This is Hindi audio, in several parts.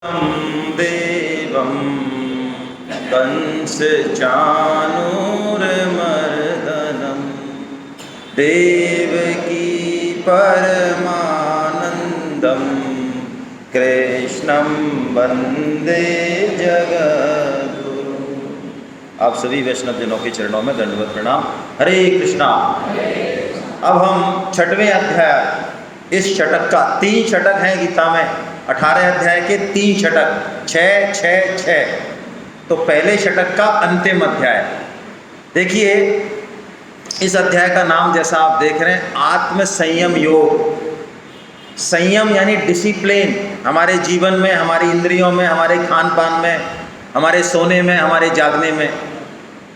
देवं कंसचाणूरमर्दनं देवकी परमानंदं कृष्णं वंदे जगद्गुरु। आप सभी वैष्णव जनों के चरणों में दंडवत प्रणाम। हरे कृष्णा। अब हम छठवें अध्याय, इस षटक का 3 षटक हैं गीता में, 18 अध्याय के 3 षटक, 6, 6, 6। तो पहले षटक का अंतिम अध्याय। देखिए, इस अध्याय का नाम जैसा आप देख रहे हैं, आत्म संयम योग। संयम यानी डिसिप्लिन हमारे जीवन में, हमारी इंद्रियों में, हमारे खान पान में, हमारे सोने में, हमारे जागने में,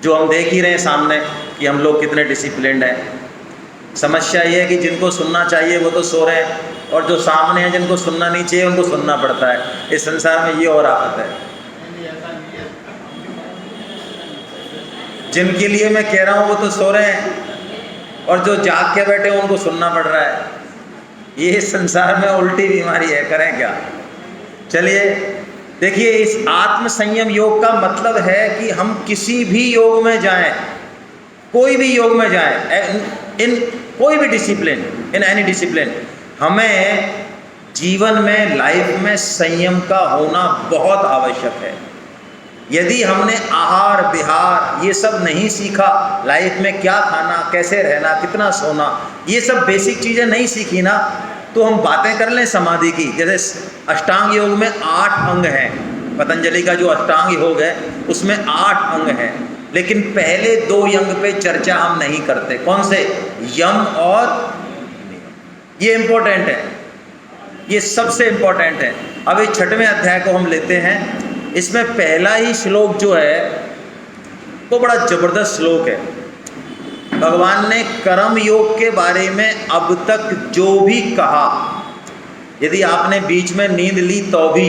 जो हम देख ही रहे हैं सामने कि हम लोग कितने डिसिप्लिन्ड हैं। समस्या ये है कि जिनको सुनना चाहिए वो तो सो रहे हैं, और जो सामने हैं जिनको सुनना नहीं चाहिए उनको सुनना पड़ता है। इस संसार में ये और आफत है। जिनके लिए मैं कह रहा हूँ वो तो सो रहे हैं, और जो जाग के बैठे हैं उनको सुनना पड़ रहा है। ये संसार में उल्टी बीमारी है, करें क्या। चलिए देखिए, इस आत्म संयम योग का मतलब है कि हम किसी भी योग में जाएं, कोई भी योग में जाएं, इन कोई भी डिसिप्लिन, इन एनी डिसिप्लिन, हमें जीवन में, लाइफ में संयम का होना बहुत आवश्यक है। यदि हमने आहार विहार ये सब नहीं सीखा, लाइफ में क्या खाना, कैसे रहना, कितना सोना, ये सब बेसिक चीज़ें नहीं सीखी ना, तो हम बातें कर लें समाधि की। जैसे अष्टांग योग में 8 अंग हैं, पतंजलि का जो अष्टांग योग है उसमें 8 अंग हैं, लेकिन पहले 2 अंग पे चर्चा हम नहीं करते। कौन से? यम और नियम। ये इम्पोर्टेंट है, ये सबसे इम्पोर्टेंट है। अब इस 6वें अध्याय को हम लेते हैं। इसमें पहला ही श्लोक जो है वो बड़ा जबरदस्त श्लोक है। भगवान ने कर्म योग के बारे में अब तक जो भी कहा, यदि आपने बीच में नींद ली तो भी,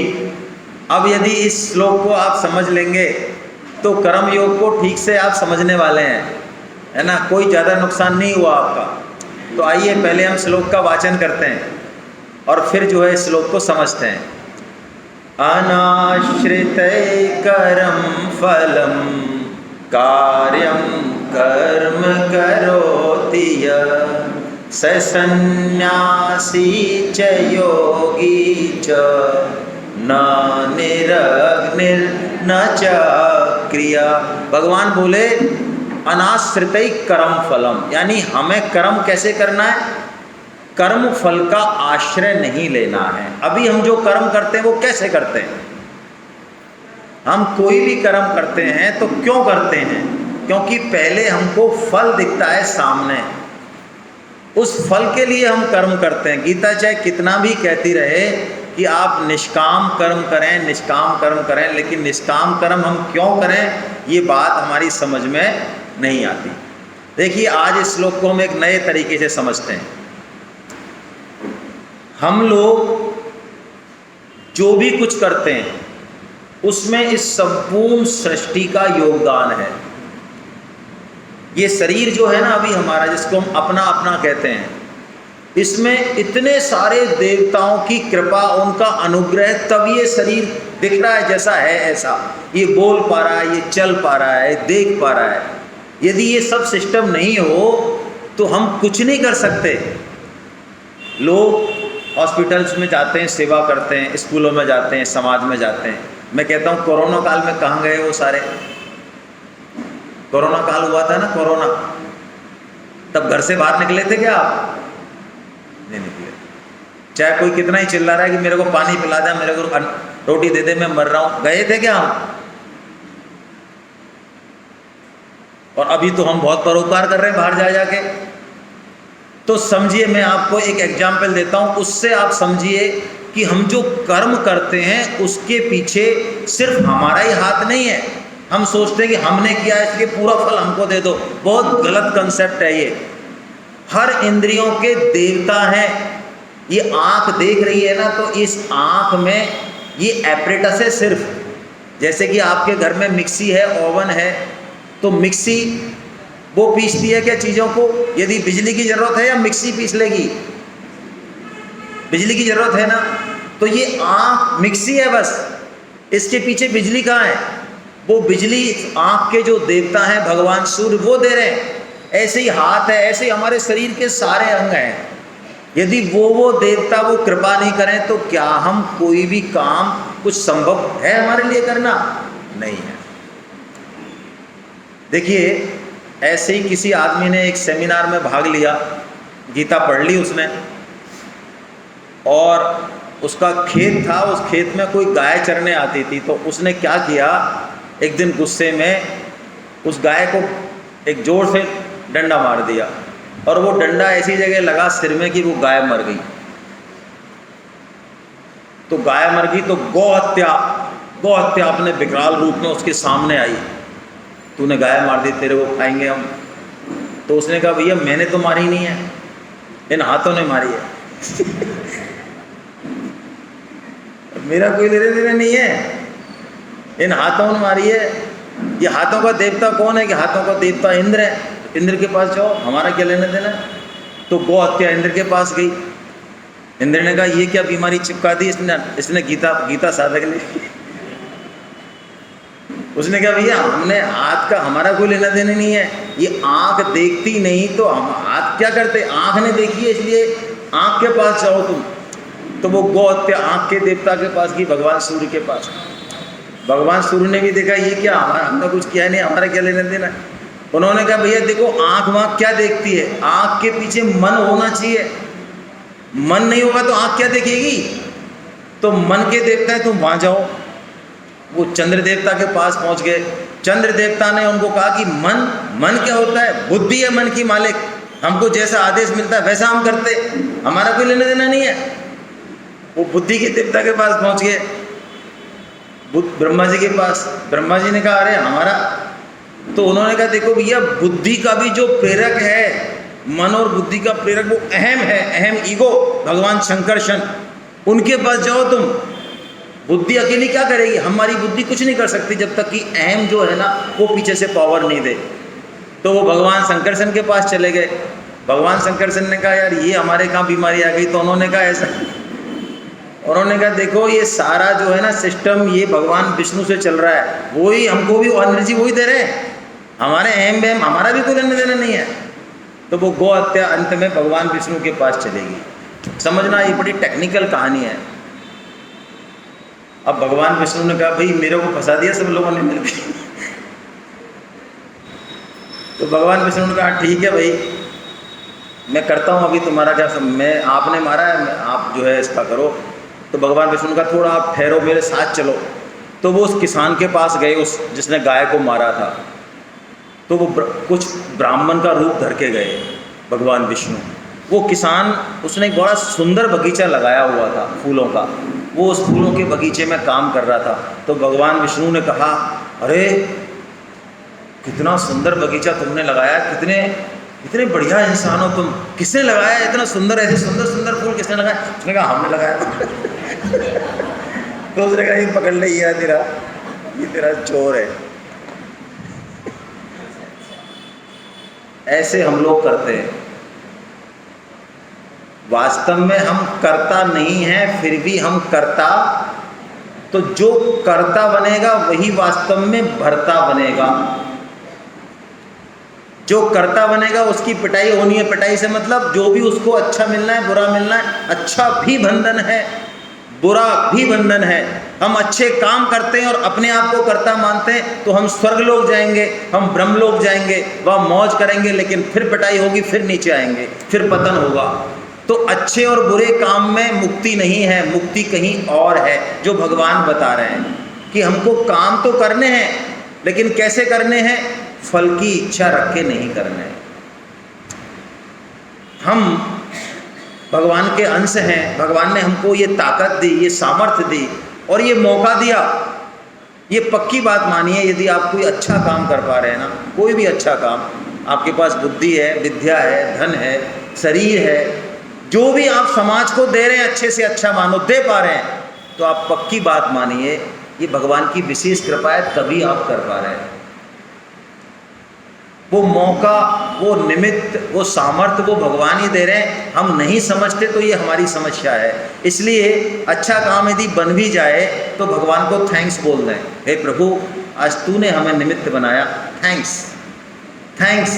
अब यदि इस श्लोक को आप समझ लेंगे तो कर्म योग को ठीक से आप समझने वाले हैं, है ना। कोई ज़्यादा नुकसान नहीं हुआ आपका। तो आइए पहले हम श्लोक का वाचन करते हैं और फिर जो है श्लोक को समझते हैं। अनाश्रितै कर्म फलम कार्यम कर्म करोति यः स सन्न्यासी च योगी च न निरग्निर्न च क्रिया। भगवान बोले अनाश्रितै कर्म फलम, यानी हमें कर्म कैसे करना है, कर्म फल का आश्रय नहीं लेना है। अभी हम जो कर्म करते हैं वो कैसे करते हैं? हम कोई भी कर्म करते हैं तो क्यों करते हैं? क्योंकि पहले हमको फल दिखता है सामने, उस फल के लिए हम कर्म करते हैं। गीता चाहे कितना भी कहती रहे कि आप निष्काम कर्म करें, निष्काम कर्म करें, लेकिन निष्काम कर्म हम क्यों करें, ये बात हमारी समझ में नहीं आती। देखिए, आज इस श्लोक को हम एक नए तरीके से समझते हैं। हम लोग जो भी कुछ करते हैं उसमें इस संपूर्ण सृष्टि का योगदान है। ये शरीर जो है ना अभी हमारा, जिसको हम अपना अपना कहते हैं, इसमें इतने सारे देवताओं की कृपा, उनका अनुग्रह, तब ये शरीर दिख रहा है जैसा है ऐसा। ये बोल पा रहा है, ये चल पा रहा है, देख पा रहा है। यदि ये सब सिस्टम नहीं हो तो हम कुछ नहीं कर सकते। लोग हॉस्पिटल्स में जाते हैं, सेवा करते हैं, स्कूलों में जाते हैं, समाज में जाते हैं। मैं कहता हूँ कोरोना काल में कहाँ गए वो सारे? कोरोना काल हुआ था ना, कोरोना, तब घर से बाहर निकले थे क्या आप? नहीं निकले। चाहे कोई कितना ही चिल्ला रहा है कि मेरे को पानी पिला दे, मेरे को रोटी दे दे, मैं मर रहा हूँ, गए थे क्या हम? और अभी तो हम बहुत परोपकार कर रहे हैं बाहर जा जाके। तो समझिए, मैं आपको एक एग्जाम्पल देता हूँ, उससे आप समझिए कि हम जो कर्म करते हैं उसके पीछे सिर्फ हमारा ही हाथ नहीं है। हम सोचते हैं कि हमने किया, इसके पूरा फल हमको दे दो। बहुत गलत कंसेप्ट है ये। हर इंद्रियों के देवता हैं। ये आँख देख रही है ना, तो इस आँख में ये एपरेटस है सिर्फ। जैसे कि आपके घर में मिक्सी है, ओवन है, तो मिक्सी वो पीसती है क्या चीज़ों को? यदि बिजली की ज़रूरत है या मिक्सी पीस लेगी? बिजली की ज़रूरत है ना। तो ये आँख मिक्सी है बस, इसके पीछे बिजली कहाँ है? वो बिजली आँख के जो देवता हैं भगवान सूर्य वो दे रहे हैं। ऐसे ही हाथ है, ऐसे ही हमारे शरीर के सारे अंग हैं। यदि वो देवता वो कृपा नहीं करें तो क्या हम कोई भी काम कुछ संभव है हमारे लिए करना? नहीं है। देखिए, ऐसे ही किसी आदमी ने एक सेमिनार में भाग लिया, गीता पढ़ ली उसने, और उसका खेत था, उस खेत में कोई गाय चरने आती थी। तो उसने क्या किया, एक दिन गुस्से में उस गाय को एक जोर से डंडा मार दिया, और वो डंडा ऐसी जगह लगा सिर में कि वो गाय मर गई। तो गाय मर गई तो गौ हत्या अपने विकराल रूप में उसके सामने आई। तूने गाय मार दी, तेरे को खाएंगे हम। तो उसने कहा, भैया मैंने तो मारी नहीं है, इन हाथों ने मारी है। मेरा कोई लेने देने नहीं है, इन हाथों ने मारी है। ये हाथों का देवता कौन है? कि हाथों का देवता इंद्र है। इंद्र के पास जाओ, हमारा क्या लेना देना। तो गौ हत्या इंद्र के पास गई। इंद्र ने कहा, ये क्या बीमारी चिपका दी इसने गीता साधक ने। उसने कहा, भैया हमने हाथ का हमारा कोई लेना देना नहीं है, ये आँख देखती नहीं तो हम हाथ क्या करते? आँख ने देखी है, इसलिए आँख के पास जाओ तुम। तो वो गौ हत्या आँख के देवता के पास गई, भगवान सूर्य के पास। भगवान सूर्य ने भी देखा, ये क्या, हमने कुछ किया नहीं, हमारा क्या लेना देना। उन्होंने कहा, भैया देखो आँख वहाँ क्या देखती है? आँख के पीछे मन होना चाहिए, मन नहीं होगा तो आँख क्या देखेगी? तो मन के देवता है, तुम वहाँ जाओ। वो चंद्र देवता के पास पहुँच गए। चंद्र देवता ने उनको कहा कि मन क्या होता है? बुद्धि है मन की मालिक, हमको जैसा आदेश मिलता है वैसा हम करते, हमारा कोई लेना देना नहीं है। वो बुद्धि के देवता के पास पहुँच गए, ब्रह्मा जी के पास। ब्रह्मा जी ने कहा, अरे हमारा। तो उन्होंने कहा, देखो भैया बुद्धि का भी जो प्रेरक है, मन और बुद्धि का प्रेरक वो अहम है, अहम ईगो, भगवान शंकरशन, उनके पास जाओ तुम। बुद्धि अकेली क्या करेगी? हमारी बुद्धि कुछ नहीं कर सकती जब तक कि अहम जो है ना वो पीछे से पावर नहीं दे। तो वो भगवान शंकरशन के पास चले गए। भगवान शंकरशन ने कहा, यार ये हमारे कहाँ बीमारी आ गई। तो उन्होंने कहा ऐसा, उन्होंने कहा देखो ये सारा जो है ना सिस्टम ये भगवान विष्णु से चल रहा है, वही हमको भी एनर्जी वही दे रहे हैं, हमारे अहम बहम हमारा भी कोई लेना देना नहीं है। तो वो गौ हत्या अंत में भगवान विष्णु के पास चलेगी। समझना, ये बड़ी टेक्निकल कहानी है। अब भगवान विष्णु ने कहा, भाई मेरे को फंसा दिया सब लोगों ने मिलकर। तो भगवान विष्णु ने कहा, ठीक है भाई मैं करता हूँ अभी तुम्हारा क्या, मैं आपने मारा है, आप जो है इसका करो। तो भगवान विष्णु का थोड़ा आप ठहरो, मेरे साथ चलो। तो वो उस किसान के पास गए, उस जिसने गाय को मारा था। तो वो कुछ ब्राह्मण का रूप धर के गए भगवान विष्णु। वो किसान, उसने एक बड़ा सुंदर बगीचा लगाया हुआ था फूलों का, वो उस फूलों के बगीचे में काम कर रहा था। तो भगवान विष्णु ने कहा, अरे कितना सुंदर बगीचा तुमने लगाया, कितने बढ़िया इंसान हो तुम, किसने लगाया इतना सुंदर, ऐसे सुंदर सुंदर फूल किसने लगाया? उसने कहा, हमने लगाया। तो उसने कहा, ये पकड़ ले, ये तेरा चोर है। ऐसे हम लोग करते हैं। वास्तव में हम करता नहीं है, फिर भी हम करता। तो जो करता बनेगा वही वास्तव में भरता बनेगा। जो करता बनेगा उसकी पिटाई होनी है। पिटाई से मतलब जो भी उसको अच्छा मिलना है, बुरा मिलना है। अच्छा भी बंधन है, बुरा भी बंधन है। हम अच्छे काम करते हैं और अपने आप को कर्ता मानते हैं तो हम स्वर्ग लोग जाएंगे, हम ब्रह्म लोग जाएंगे, वह मौज करेंगे। लेकिन फिर पिटाई होगी, फिर नीचे आएंगे, फिर पतन होगा। तो अच्छे और बुरे काम में मुक्ति नहीं है, मुक्ति कहीं और है, जो भगवान बता रहे हैं कि हमको काम तो करने हैं, लेकिन कैसे करने हैं? फल की इच्छा रख के नहीं करने हैं। हम भगवान के अंश हैं, भगवान ने हमको ये ताकत दी, ये सामर्थ्य दी और ये मौका दिया। ये पक्की बात मानिए, यदि आप कोई अच्छा काम कर पा रहे हैं ना, कोई भी अच्छा काम, आपके पास बुद्धि है, विद्या है, धन है, शरीर है, जो भी आप समाज को दे रहे हैं अच्छे से अच्छा मानो, दे पा रहे हैं, तो आप पक्की बात मानिए ये भगवान की विशेष कृपा है, तभी आप कर पा रहे हैं। वो मौका वो निमित्त, वो सामर्थ्य वो भगवान ही दे रहे हैं। हम नहीं समझते तो ये हमारी समस्या है। इसलिए अच्छा काम यदि बन भी जाए तो भगवान को थैंक्स बोल दें, हे प्रभु आज तूने हमें निमित्त बनाया, थैंक्स थैंक्स।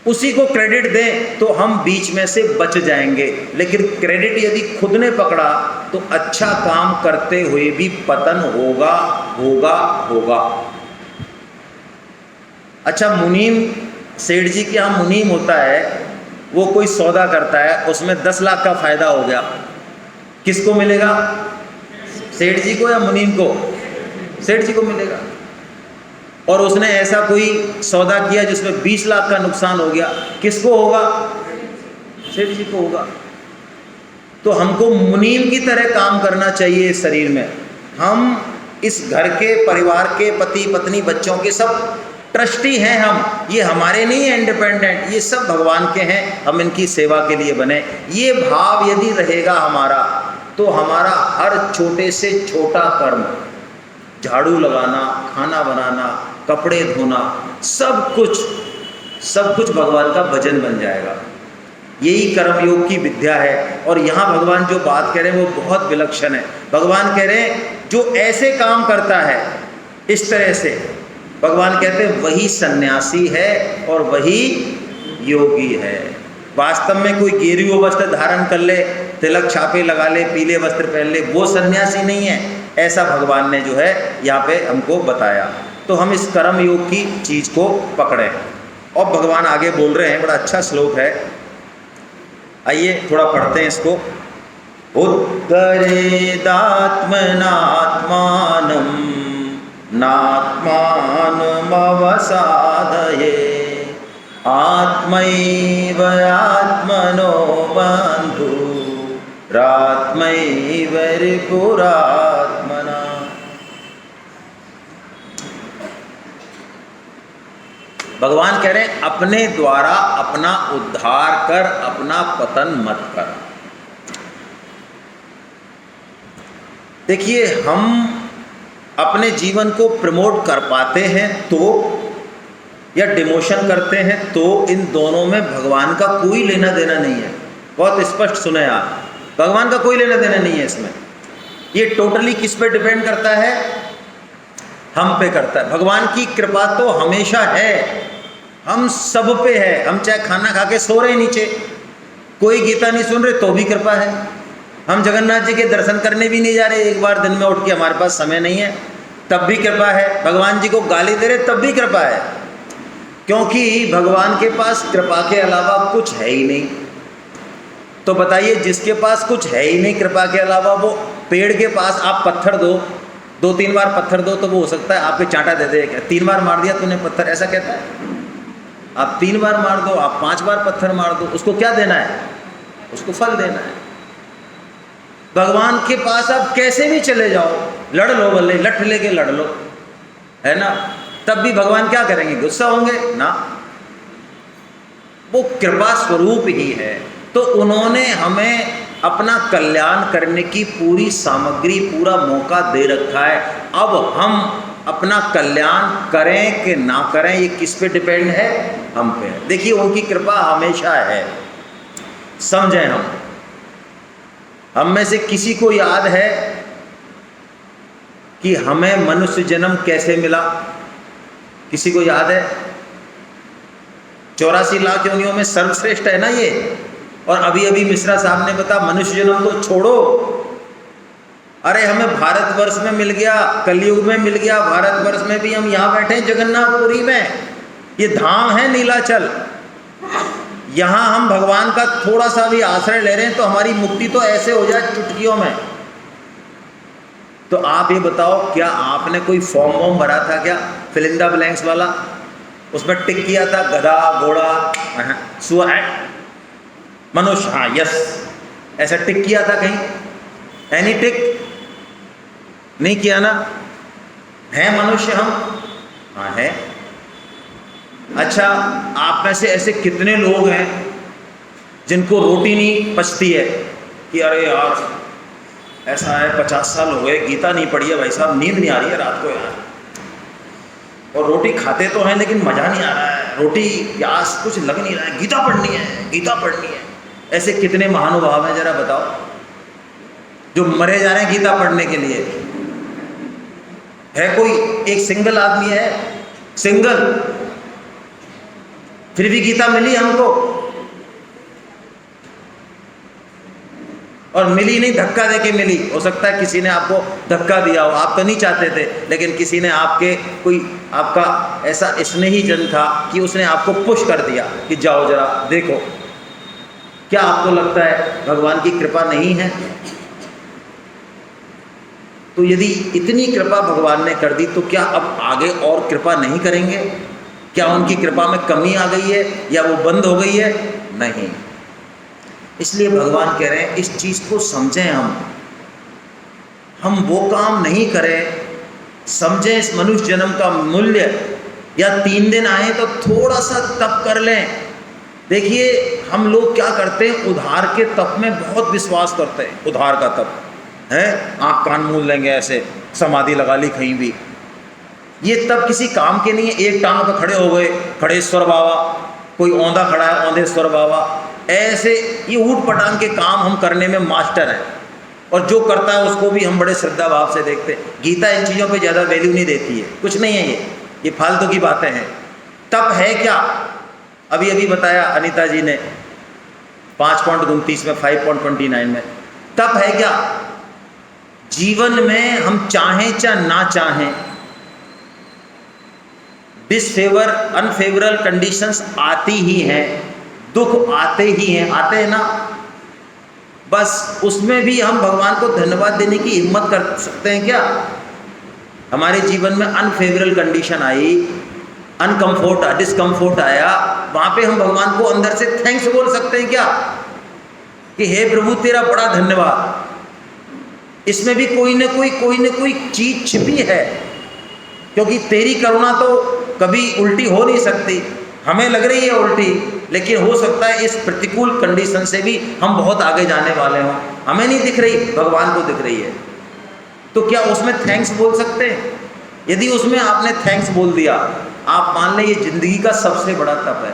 उसी को क्रेडिट दें तो हम बीच में से बच जाएंगे। लेकिन क्रेडिट यदि खुद ने पकड़ा तो अच्छा काम करते हुए भी पतन होगा होगा होगा। अच्छा, मुनीम सेठ जी के यहाँ मुनीम होता है, वो कोई सौदा करता है, उसमें 10 लाख का फायदा हो गया, किसको मिलेगा? सेठ जी को या मुनीम को? सेठ जी को मिलेगा। और उसने ऐसा कोई सौदा किया जिसमें 20 लाख का नुकसान हो गया, किसको होगा? सेठ जी को होगा। तो हमको मुनीम की तरह काम करना चाहिए इस शरीर में। हम इस घर के, परिवार के, पति पत्नी बच्चों के सब ट्रस्टी हैं हम, ये हमारे नहीं है इंडिपेंडेंट, ये सब भगवान के हैं, हम इनकी सेवा के लिए बने। ये भाव यदि रहेगा हमारा तो हमारा हर छोटे से छोटा कर्म, झाड़ू लगाना, खाना बनाना, कपड़े धोना, सब कुछ भगवान का भजन बन जाएगा। यही कर्मयोग की विद्या है। और यहाँ भगवान जो बात कह रहे हैं वो बहुत विलक्षण है। भगवान कह रहे हैं जो ऐसे काम करता है इस तरह से, भगवान कहते हैं वही सन्यासी है और वही योगी है। वास्तव में कोई गेरुआ वस्त्र धारण कर ले, तिलक छापे लगा ले, पीले वस्त्र पहन ले, वो सन्यासी नहीं है। ऐसा भगवान ने जो है यहाँ पे हमको बताया। तो हम इस कर्म योग की चीज़ को पकड़ें। और भगवान आगे बोल रहे हैं, बड़ा अच्छा श्लोक है, आइए थोड़ा पढ़ते हैं इसको। उत्तरेदात्मनात्मानं नात्मानमवसादये आत्मैव आत्मनो बन्धुरात्मैव रिपुरात्मना। भगवान कह रहे हैं अपने द्वारा अपना उद्धार कर, अपना पतन मत कर। देखिए, हम अपने जीवन को प्रमोट कर पाते हैं तो, या डिमोशन करते हैं तो, इन दोनों में भगवान का कोई लेना देना नहीं है। बहुत स्पष्ट सुने आप, भगवान का कोई लेना देना नहीं है इसमें। ये टोटली किस पे डिपेंड करता है? हम पे करता है। भगवान की कृपा तो हमेशा है, हम सब पे है। हम चाहे खाना खा के सो रहे नीचे, कोई गीता नहीं सुन रहे तो भी कृपा है। हम जगन्नाथ जी के दर्शन करने भी नहीं जा रहे एक बार दिन में उठ के, हमारे पास समय नहीं है, तब भी कृपा है। भगवान जी को गाली दे रहे तब भी कृपा है, क्योंकि भगवान के पास कृपा के अलावा कुछ है ही नहीं। तो बताइए, जिसके पास कुछ है ही नहीं कृपा के अलावा, वो पेड़ के पास आप पत्थर दो, 2-3 बार पत्थर दो तो वो हो सकता है आपके चांटा दे दे। क्या 3 बार मार दिया तूने पत्थर, ऐसा कहता है? आप 3 बार मार दो, आप 5 बार पत्थर मार दो, उसको क्या देना है? उसको फल देना है। भगवान के पास आप कैसे भी चले जाओ, लड़ लो, भले लठ लेके लड़ लो, है ना, तब भी भगवान क्या करेंगे? गुस्सा होंगे ना। वो कृपा स्वरूप ही है। तो उन्होंने हमें अपना कल्याण करने की पूरी सामग्री, पूरा मौका दे रखा है। अब हम अपना कल्याण करें कि ना करें, ये किस पे डिपेंड है? हम पे है। देखिए, उनकी कृपा हमेशा है, समझें। हम में से किसी को याद है कि हमें मनुष्य जन्म कैसे मिला? किसी को याद है? 84 लाख योनियों में सर्वश्रेष्ठ है ना ये। और अभी अभी मिश्रा साहब ने बताया मनुष्य जन्म तो छोड़ो, अरे हमें भारतवर्ष में मिल गया, कलयुग में मिल गया। भारतवर्ष में भी हम यहाँ बैठे हैं जगन्नाथपुरी में, ये धाम है नीलाचल। यहाँ हम भगवान का थोड़ा सा भी आश्रय ले रहे हैं तो हमारी मुक्ति तो ऐसे हो जाए चुटकियों में। तो आप ये बताओ, क्या आपने कोई फॉर्म वॉर्म भरा था क्या, फिल इन द ब्लैंक्स वाला? उसमें टिक किया था गधा, घोड़ा, सुअर, मनुष्य, हाँ यस, ऐसा टिक किया था कहीं? एनी टिक नहीं किया ना? है मनुष्य हम? हाँ है। अच्छा, आप में से ऐसे कितने लोग हैं जिनको रोटी नहीं पचती है कि अरे यार ऐसा है 50 साल हो गए गीता नहीं पढ़ी है भाई साहब, नींद नहीं आ रही है रात को यार, और रोटी खाते तो हैं लेकिन मज़ा नहीं आ रहा है, रोटी प्यास कुछ लग नहीं रहा है, गीता पढ़नी है, गीता पढ़नी है। ऐसे कितने महानुभाव हैं, जरा बताओ, जो मरे जा रहे हैं गीता पढ़ने के लिए। है कोई एक सिंगल आदमी है, सिंगल, फिर भी गीता मिली हमको। और मिली नहीं, धक्का देके मिली। हो सकता है किसी ने आपको धक्का दिया हो, आप तो नहीं चाहते थे, लेकिन किसी ने कोई आपका ऐसा स्नेही जन था कि उसने आपको पुश कर दिया कि जाओ जरा देखो। क्या आपको लगता है भगवान की कृपा नहीं है? तो यदि इतनी कृपा भगवान ने कर दी तो क्या अब आगे और कृपा नहीं करेंगे? क्या उनकी कृपा में कमी आ गई है या वो बंद हो गई है? नहीं। इसलिए भगवान कह रहे हैं इस चीज़ को समझें, हम वो काम नहीं करें, समझें इस मनुष्य जन्म का मूल्य। या 3 दिन आए तो थोड़ा सा तप कर लें। देखिए हम लोग क्या करते हैं, उधार के तप में बहुत विश्वास करते हैं। उधार का तप है, आँख कान मूंद लेंगे, ऐसे समाधि लगा ली कहीं भी। ये तब किसी काम के नहीं है। एक टांग पर खड़े हो गए, खड़ेश्वर बाबा, कोई औंधा खड़ा है, औंधेश्वर बाबा, ऐसे ये ऊट पटांग के काम हम करने में मास्टर हैं। और जो करता है उसको भी हम बड़े श्रद्धा भाव से देखते हैं। गीता इन चीज़ों पे ज़्यादा वैल्यू नहीं देती है, कुछ नहीं है ये फालतू की बातें हैं। तब है क्या? अभी अभी बताया अनीता जी ने 5.29 में, 5.29 में। तब है क्या? जीवन में हम चाहें चाहे ना चाहें, डिसफेवर अनफेवरेबल कंडीशंस आती ही हैं, दुख आते ही हैं, आते हैं ना। बस उसमें भी हम भगवान को धन्यवाद देने की हिम्मत कर सकते हैं क्या? हमारे जीवन में अनफेवरेबल कंडीशन आई, डिस्कम्फोर्ट आया, वहाँ पे हम भगवान को अंदर से थैंक्स बोल सकते हैं क्या कि हे प्रभु तेरा बड़ा धन्यवाद। इसमें भी कोई न कोई चीज छिपी है, क्योंकि तेरी करुणा तो कभी उल्टी हो नहीं सकती। हमें लग रही है उल्टी, लेकिन हो सकता है इस प्रतिकूल कंडीशन से भी हम बहुत आगे जाने वाले हों। हमें नहीं दिख रही, भगवान को दिख रही है। तो क्या उसमें थैंक्स बोल सकते हैं? यदि उसमें आपने थैंक्स बोल दिया, आप मान लें ये जिंदगी का सबसे बड़ा तप है।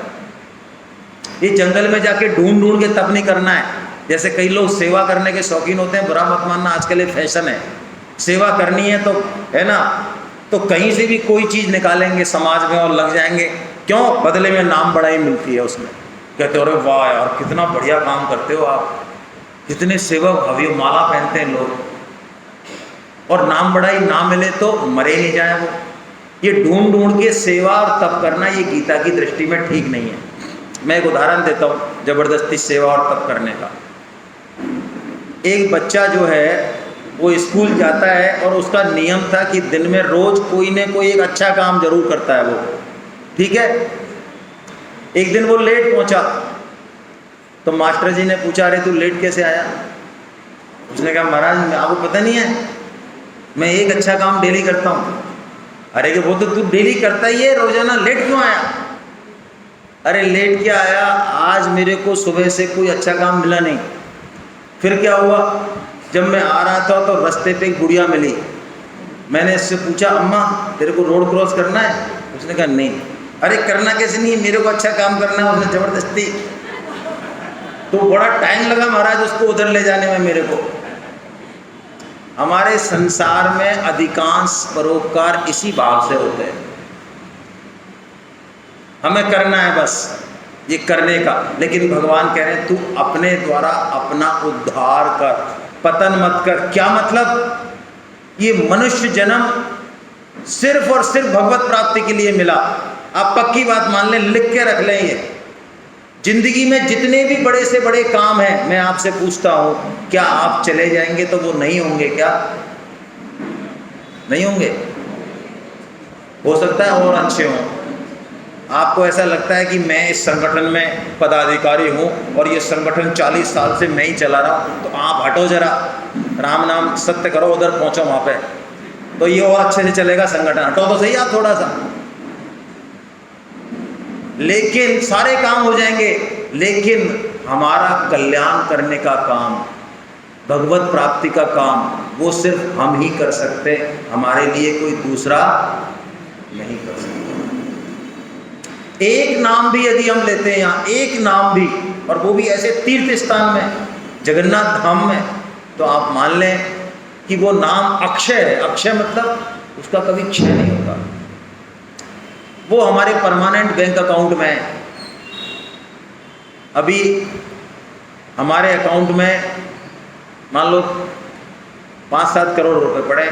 ये जंगल में जाके ढूंढ के तप नहीं करना है। जैसे कई लोग सेवा करने के शौकीन होते हैं, बुरा मत मानना, आजकल ये फैशन है। सेवा करनी है तो है ना, तो कहीं से भी कोई चीज़ निकालेंगे समाज में और लग जाएंगे। क्यों? बदले में नाम बड़ाई मिलती है उसमें। कहते हो अरे वाह यार कितना बढ़िया काम करते हो आप, कितने सेवा भावी हो, माला पहनते हैं लोग। और नाम बड़ाई ना मिले तो मरे नहीं जाए वो। ये ढूंढ के सेवा और तप करना ये गीता की दृष्टि में ठीक नहीं है। मैं एक उदाहरण देता हूँ जबरदस्ती सेवा और तप करने का। एक बच्चा जो है वो स्कूल जाता है और उसका नियम था कि दिन में रोज कोई न कोई एक अच्छा काम जरूर करता है वो, ठीक है। एक दिन वो लेट पहुंचा तो मास्टर जी ने पूछा अरे तू लेट कैसे आया? उसने कहा महाराज आपको पता नहीं है मैं एक अच्छा काम डेली करता हूँ। अरे कि वो तो तू डेली करता ही है, रोजाना लेट क्यों आया? अरे लेट क्या आया, आज मेरे को सुबह से कोई अच्छा काम मिला नहीं। फिर क्या हुआ, जब मैं आ रहा था तो रास्ते पे एक गुड़िया मिली। मैंने इससे पूछा अम्मा तेरे को रोड क्रॉस करना है? उसने कहा नहीं। अरे करना कैसे नहीं, मेरे को अच्छा काम करना है। उसने ज़बरदस्ती, तो बड़ा टाइम लगा महाराज उसको उधर ले जाने में मेरे को। हमारे संसार में अधिकांश परोपकार इसी भाव से होते हैं, हमें करना है बस ये करने का। लेकिन भगवान कह रहे हैं तू अपने द्वारा अपना उद्धार कर, पतन मत कर। क्या मतलब? ये मनुष्य जन्म सिर्फ और सिर्फ भगवत प्राप्ति के लिए मिला। आप पक्की बात मान लें, लिख के रख लें। ये जिंदगी में जितने भी बड़े से बड़े काम हैं, मैं आपसे पूछता हूं क्या आप चले जाएंगे तो वो नहीं होंगे? क्या नहीं होंगे? हो सकता है और अच्छे हों। आपको ऐसा लगता है कि मैं इस संगठन में पदाधिकारी हूँ और ये संगठन 40 साल से मैं ही चला रहा हूँ, तो आप हटो जरा, राम नाम सत्य करो, उधर पहुँचो वहाँ पे, तो ये और अच्छे से चलेगा संगठन। हटो तो सही आप थोड़ा सा। लेकिन सारे काम हो जाएंगे, लेकिन हमारा कल्याण करने का काम, भगवत प्राप्ति का काम, वो सिर्फ हम ही कर सकते, हमारे लिए कोई दूसरा नहीं कर सकता। एक नाम भी यदि हम लेते हैं यहाँ, एक नाम भी, और वो भी ऐसे तीर्थ स्थान में, जगन्नाथ धाम में, तो आप मान लें कि वो नाम अक्षय है। अक्षय मतलब उसका कभी क्षय नहीं होगा। वो हमारे परमानेंट बैंक अकाउंट में है। अभी हमारे अकाउंट में मान लो 5-7 करोड़ रुपए पड़े,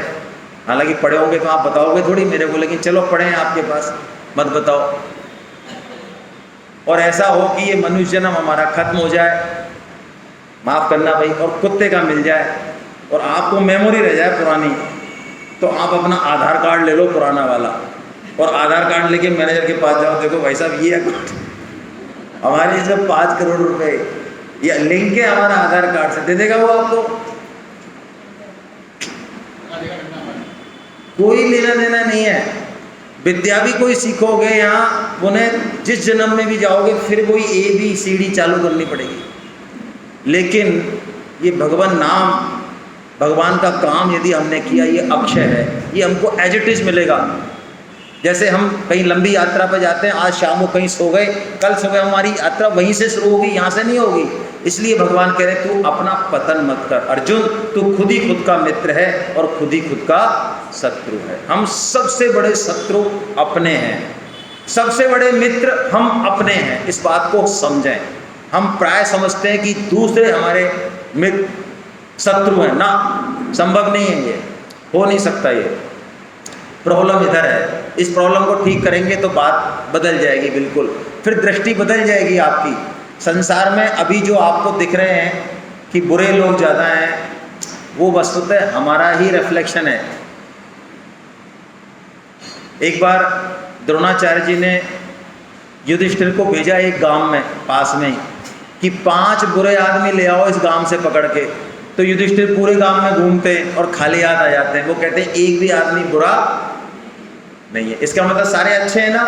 हालांकि पड़े होंगे तो आप बताओगे थोड़ी मेरे को, लेकिन चलो पड़े हैं आपके पास, मत बताओ। और ऐसा हो कि ये मनुष्य जन्म हमारा खत्म हो जाए, माफ़ करना भाई, और कुत्ते का मिल जाए और आपको मेमोरी रह जाए पुरानी, तो आप अपना आधार कार्ड ले लो पुराना वाला, और आधार कार्ड लेके मैनेजर के पास जाओ, देखो भाई साहब ये अकाउंट हमारे जब 5 करोड़ रुपए ये लिंक है हमारा आधार कार्ड से, दे देगा वो आपको? कोई लेना देना नहीं है। विद्या भी कोई सीखोगे यहाँ, उन्हें जिस जन्म में भी जाओगे फिर कोई ABCD चालू करनी पड़ेगी। लेकिन ये भगवान नाम, भगवान का काम यदि हमने किया, ये अक्षय है, ये हमको एज इट इज मिलेगा। जैसे हम कहीं लंबी यात्रा पर जाते हैं, आज शाम को कहीं सो गए, कल सुबह हमारी यात्रा वहीं से शुरू होगी, यहाँ से नहीं होगी। इसलिए भगवान कह रहे तू अपना पतन मत कर अर्जुन, तू खुद ही खुद का मित्र है और खुद ही खुद का शत्रु है। हम सबसे बड़े शत्रु अपने हैं, सबसे बड़े मित्र हम अपने हैं। इस बात को समझें। हम प्राय समझते हैं कि दूसरे हमारे मित्र शत्रु हैं, ना, संभव नहीं है, ये हो नहीं सकता। ये प्रॉब्लम इधर है। इस प्रॉब्लम को ठीक करेंगे तो बात बदल जाएगी, बिल्कुल, फिर दृष्टि बदल जाएगी आपकी। संसार में अभी जो आपको दिख रहे हैं कि बुरे लोग ज़्यादा हैं, वो वस्तुतः हमारा ही रिफ्लेक्शन है। एक बार द्रोणाचार्य जी ने युधिष्ठिर को भेजा एक गांव में पास में ही कि 5 बुरे आदमी ले आओ इस गांव से पकड़ के। तो युधिष्ठिर पूरे गांव में घूमते और खाली हाथ आ जाते हैं। वो कहते हैं एक भी आदमी बुरा नहीं है, इसका मतलब सारे अच्छे हैं ना।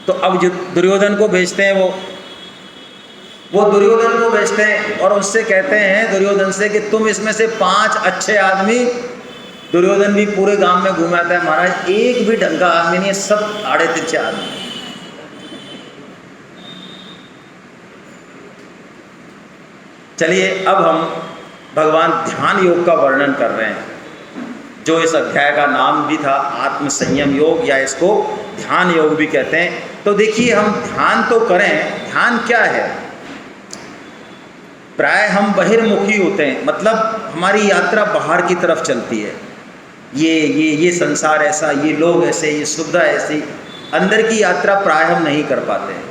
तो अब जो दुर्योधन को भेजते हैं, वो दुर्योधन को भेजते हैं और उससे कहते हैं दुर्योधन से कि तुम इसमें से 5 अच्छे आदमी, दुर्योधन भी पूरे गांव में घूमाता है, महाराज एक भी ढंग का आदमी नहीं है, सब आड़े तिरछे आदमी। चलिए अब हम भगवान ध्यान योग का वर्णन कर रहे हैं, जो इस अध्याय का नाम भी था आत्म संयम योग, या इसको ध्यान योग भी कहते हैं। तो देखिए हम ध्यान तो करें, ध्यान क्या है? प्राय हम बहिर्मुखी होते हैं, मतलब हमारी यात्रा बाहर की तरफ चलती है। ये संसार ऐसा, ये लोग ऐसे, ये सुविधा ऐसी, अंदर की यात्रा प्राय हम नहीं कर पाते हैं।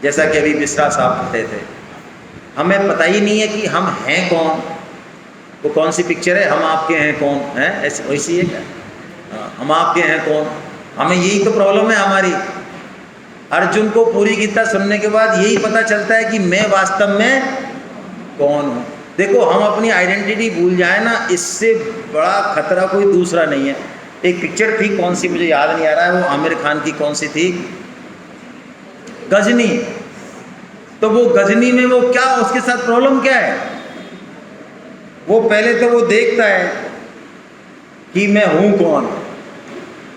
जैसा कि अभी मिश्रा साहब कहते थे, हमें पता ही नहीं है कि हम हैं कौन। वो कौन सी पिक्चर है, हम आपके हैं कौन, है ऐसी वैसी है क्या? हम आपके हैं कौन, हमें यही तो प्रॉब्लम है हमारी। अर्जुन को पूरी गीता सुनने के बाद यही पता चलता है कि मैं वास्तव में कौन हूँ। देखो हम अपनी आइडेंटिटी भूल जाए ना, इससे बड़ा खतरा कोई दूसरा नहीं है। एक पिक्चर थी, कौन सी मुझे याद नहीं आ रहा है, वो आमिर खान की कौन सी थी, गजनी। तो वो गजनी में वो क्या, उसके साथ प्रॉब्लम क्या है? वो पहले तो वो देखता है कि मैं हूँ कौन,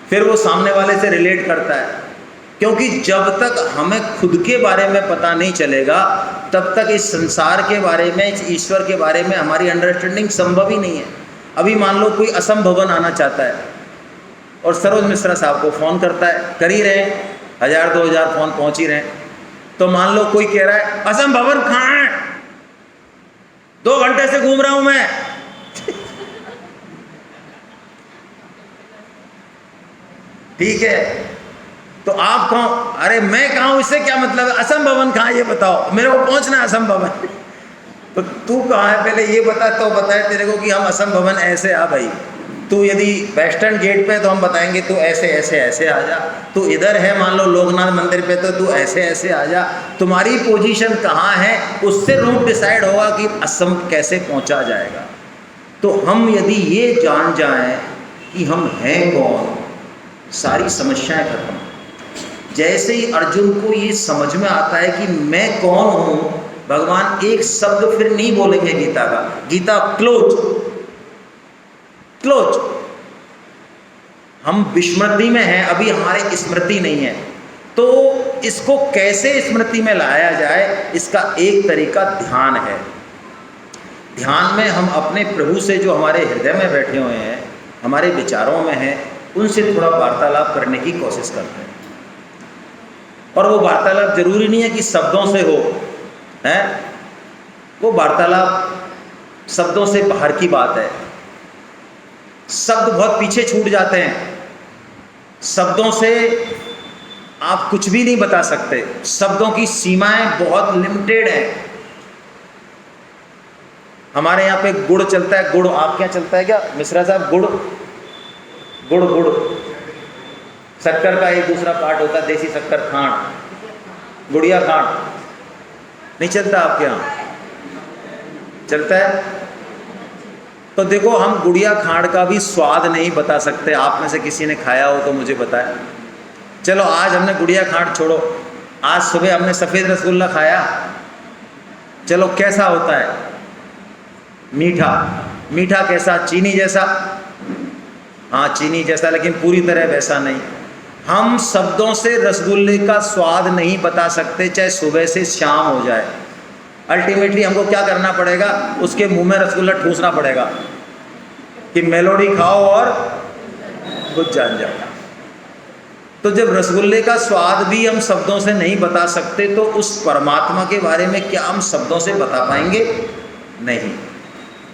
फिर वो सामने वाले से रिलेट करता है। क्योंकि जब तक हमें खुद के बारे में पता नहीं चलेगा, तब तक इस संसार के बारे में, इस ईश्वर के बारे में हमारी अंडरस्टैंडिंग संभव ही नहीं है। अभी मान लो कोई असम भवन आना चाहता है और सरोज मिश्रा साहब को फ़ोन करता है, कर ही रहे हैं, 1000-2000 फ़ोन पहुँच ही रहे हैं। तो मान लो कोई कह रहा है असम भवन कहाँ है, 2 घंटे से घूम रहा हूं मैं। ठीक है, तो आप कहो अरे मैं कहाँ हूं, इससे क्या मतलब है, असम भवन कहाँ है ये बताओ, मेरे को पहुंचना है असम भवन। तो तू कहाँ है पहले ये बता, तो बताए तेरे को कि हम असम भवन ऐसे आ भाई। तू यदि वेस्टर्न गेट पे तो हम बताएंगे तू ऐसे ऐसे ऐसे आ जा। तू इधर है मान लो लोकनाथ मंदिर पे, तो तू ऐसे ऐसे आ जा। तुम्हारी पोजीशन कहाँ है, उससे रूट डिसाइड होगा कि असम कैसे पहुँचा जाएगा। तो हम यदि ये जान जाएं कि हम हैं कौन, सारी समस्याएं खत्म। जैसे ही अर्जुन को ये समझ में आता है कि मैं कौन हूँ, भगवान एक शब्द फिर नहीं बोलेंगे गीता का, गीता क्लोज। हम विस्मृति में हैं, अभी हमारे स्मृति नहीं है। तो इसको कैसे स्मृति में लाया जाए, इसका एक तरीका ध्यान है। ध्यान में हम अपने प्रभु से जो हमारे हृदय में बैठे हुए हैं, हमारे विचारों में हैं, उनसे थोड़ा वार्तालाप करने की कोशिश करते हैं। और वो वार्तालाप जरूरी नहीं है कि शब्दों से हो, है वो वार्तालाप शब्दों से बाहर की बात है। शब्द बहुत पीछे छूट जाते हैं, शब्दों से आप कुछ भी नहीं बता सकते, शब्दों की सीमाएं बहुत लिमिटेड हैं। हमारे यहाँ पे गुड़ चलता है, गुड़, आप क्या चलता है क्या मिश्रा साहब? गुड़ गुड़ गुड़ शक्कर का एक दूसरा पार्ट होता है, देसी शक्कर, खांड, गुड़िया खांड नहीं चलता आपके यहाँ? चलता है। तो देखो, हम गुड़िया खांड का भी स्वाद नहीं बता सकते। आप में से किसी ने खाया हो तो मुझे बताए। चलो आज हमने गुड़िया खांड छोड़ो, आज सुबह हमने सफ़ेद रसगुल्ला खाया, चलो कैसा होता है? मीठा। मीठा कैसा? चीनी जैसा? हाँ चीनी जैसा, लेकिन पूरी तरह वैसा नहीं। हम शब्दों से रसगुल्ले का स्वाद नहीं बता सकते, चाहे सुबह से शाम हो जाए। अल्टीमेटली हमको क्या करना पड़ेगा? उसके मुंह में रसगुल्ला ठूसना पड़ेगा कि मेलोडी खाओ और कुछ जान जाओ। तो जब रसगुल्ले का स्वाद भी हम शब्दों से नहीं बता सकते, तो उस परमात्मा के बारे में क्या हम शब्दों से बता पाएंगे? नहीं।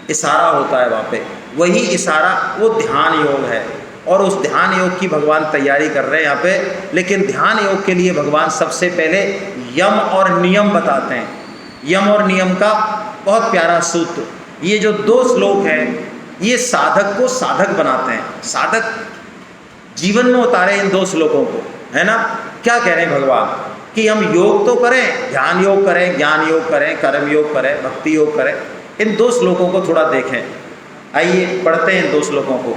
इशारा होता है वहाँ पे, वही इशारा वो ध्यान योग है। और उस ध्यान योग की भगवान तैयारी कर रहे हैं यहाँ पे। लेकिन ध्यान योग के लिए भगवान सबसे पहले यम और नियम बताते हैं। यम और नियम का बहुत प्यारा सूत्र, ये जो 2 श्लोक हैं, ये साधक को साधक बनाते हैं। साधक जीवन में उतारे इन 2 श्लोकों को, है ना? क्या कह रहे हैं भगवान कि हम योग तो करें, ध्यान योग करें, ज्ञान योग करें, कर्म योग करें, भक्ति योग करें। इन 2 श्लोकों को थोड़ा देखें। आइए पढ़ते हैं इन 2 श्लोकों को।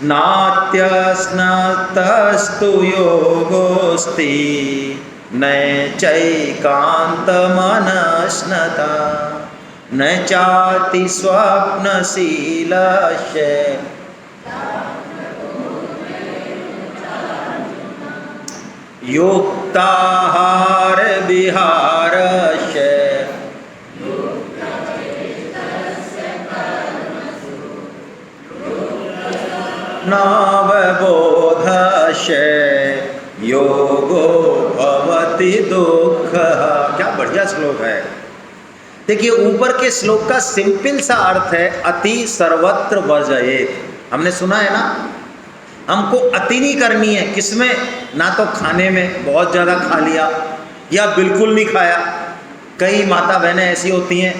नात्यस्नतस्तु योगोस्ति न चैकान्तमनश्नता न चाति स्वप्नशीलस्य युक्ताहार विहारस्य नवबोधस्य योगो भवति दुःख। क्या बढ़िया श्लोक है। देखिए, ऊपर के श्लोक का सिंपल सा अर्थ है अति सर्वत्र वर्जयेत्। हमने सुना है ना, हमको अति नहीं करनी है। किसमें? ना तो खाने में बहुत ज़्यादा खा लिया या बिल्कुल नहीं खाया। कई माता बहनें ऐसी होती हैं,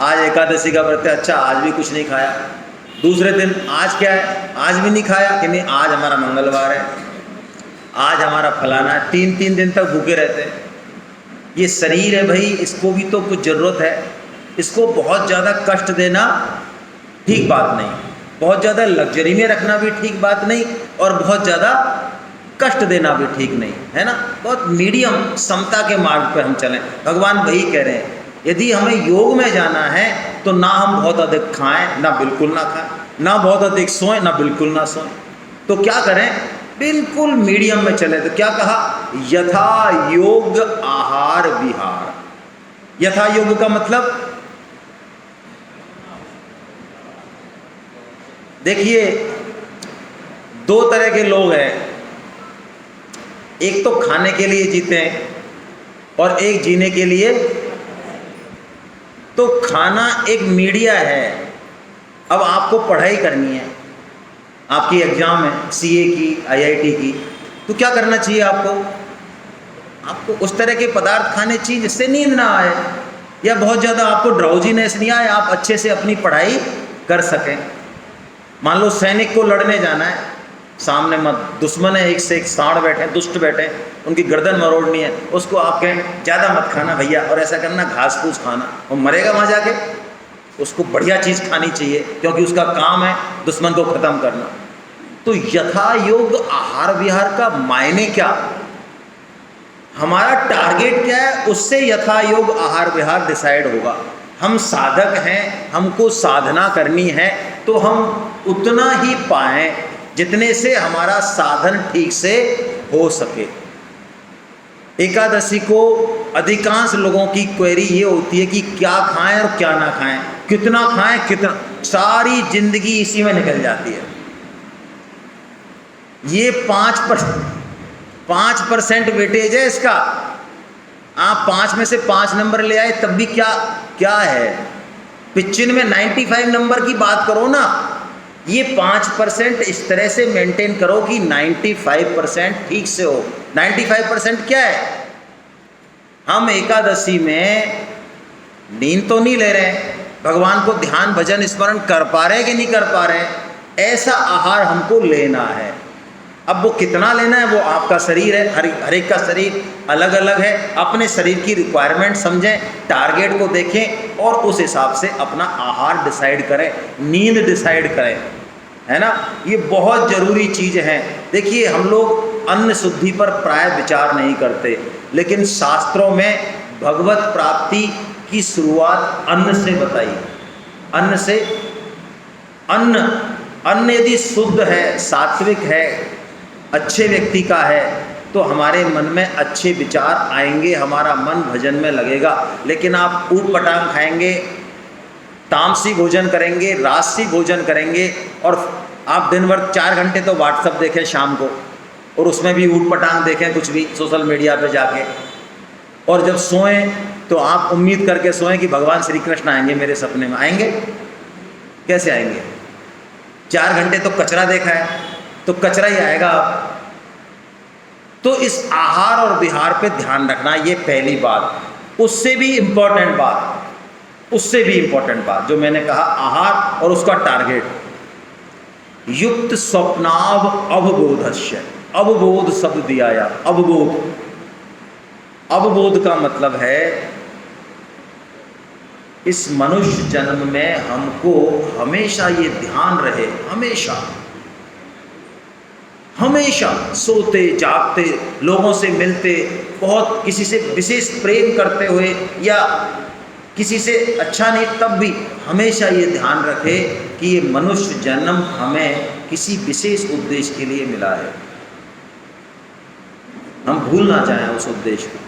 आज एकादशी का व्रत है, अच्छा आज भी कुछ नहीं खाया। दूसरे दिन आज क्या है, आज भी नहीं खाया कि नहीं, आज हमारा मंगलवार है, आज हमारा फलाना है। 3-3 दिन तक भूखे रहते हैं। ये शरीर है भाई, इसको भी तो कुछ ज़रूरत है। इसको बहुत ज़्यादा कष्ट देना ठीक बात नहीं, बहुत ज़्यादा लग्जरी में रखना भी ठीक बात नहीं, और बहुत ज़्यादा कष्ट देना भी ठीक नहीं, है ना? बहुत मीडियम समता के मार्ग पर हम चलें। भगवान वही कह रहे हैं, यदि हमें योग में जाना है तो ना हम बहुत अधिक खाएं, ना बिल्कुल ना खाएं, ना बहुत अधिक सोएं, ना बिल्कुल ना सोएं। तो क्या करें? बिल्कुल मीडियम में चले। तो क्या कहा? यथा योग आहार विहार। यथा योग का मतलब, देखिए 2 तरह के लोग हैं। एक तो खाने के लिए जीते हैं और एक जीने के लिए। तो खाना एक मीडिया है। अब आपको पढ़ाई करनी है, आपकी एग्जाम है सीए की, आईआईटी की, तो क्या करना चाहिए आपको? आपको उस तरह के पदार्थ खाने चाहिए जिससे नींद ना आए, या बहुत ज़्यादा आपको ड्राउजीनेस नहीं आए, आप अच्छे से अपनी पढ़ाई कर सकें। मान लो सैनिक को लड़ने जाना है, सामने मत दुश्मन है, एक से एक सांड बैठे, दुष्ट बैठे, उनकी गर्दन मरोड़नी है, उसको आप कहें ज़्यादा मत खाना भैया, और ऐसा करना घास फूस खाना, वो मरेगा वहाँ जाके। उसको बढ़िया चीज़ खानी चाहिए, क्योंकि उसका काम है दुश्मन को ख़त्म करना। तो यथा योग आहार विहार का मायने क्या? हमारा टारगेट क्या है, उससे यथा योग आहार विहार डिसाइड होगा। हम साधक हैं, हमको साधना करनी है, तो हम उतना ही पाएं जितने से हमारा साधन ठीक से हो सके। एकादशी को अधिकांश लोगों की क्वेरी ये होती है कि क्या खाएं और क्या ना खाएं, कितना खाएं कितना, सारी जिंदगी इसी में निकल जाती है। ये 5% वेटेज है इसका। आप 5 में से 5 नंबर ले आए तब भी क्या क्या है, 95 95 नंबर की बात करो ना। ये 5% इस तरह से मेंटेन करो कि 95% ठीक से हो। 95% क्या है? हम एकादशी में नींद तो नहीं ले रहे हैं, भगवान को ध्यान भजन स्मरण कर पा रहे हैं कि नहीं कर पा रहे हैं, ऐसा आहार हमको लेना है। अब वो कितना लेना है वो आपका शरीर है, हर एक का शरीर अलग अलग है। अपने शरीर की रिक्वायरमेंट समझें, टारगेट को देखें और उस हिसाब से अपना आहार डिसाइड करें, नींद डिसाइड करें, है ना। ये बहुत ज़रूरी चीज़ है। देखिए हम लोग अन्न शुद्धि पर प्राय विचार नहीं करते, लेकिन शास्त्रों में भगवत प्राप्ति की शुरुआत अन्न से बताई। अन्न से, अन्न यदि शुद्ध है, सात्विक है, अच्छे व्यक्ति का है तो हमारे मन में अच्छे विचार आएंगे, हमारा मन भजन में लगेगा। लेकिन आप ऊट पटांग खाएंगे, तामसी भोजन करेंगे, राजसी भोजन करेंगे और आप दिन भर 4 घंटे तो व्हाट्सअप देखें शाम को, और उसमें भी ऊट पटांग देखें कुछ भी सोशल मीडिया पे जाके, और जब सोएं तो आप उम्मीद करके सोएं कि भगवान श्री कृष्ण आएंगे मेरे सपने में। आएंगे? कैसे आएंगे? 4 घंटे तो कचरा देखा है तो कचरा ही आएगा। तो इस आहार और विहार पे ध्यान रखना, ये पहली बात। उससे भी इम्पोर्टेंट बात जो मैंने कहा, आहार और उसका टारगेट, युक्त स्वप्नाव अवबोधस्य। अवबोध शब्द दिया या अवबोध का मतलब है इस मनुष्य जन्म में हमको हमेशा ये ध्यान रहे, हमेशा सोते जागते, लोगों से मिलते, बहुत किसी से विशेष प्रेम करते हुए या किसी से अच्छा नहीं तब भी हमेशा ये ध्यान रखे कि ये मनुष्य जन्म हमें किसी विशेष उद्देश्य के लिए मिला है। हम भूल ना जाएं उस उद्देश्य को।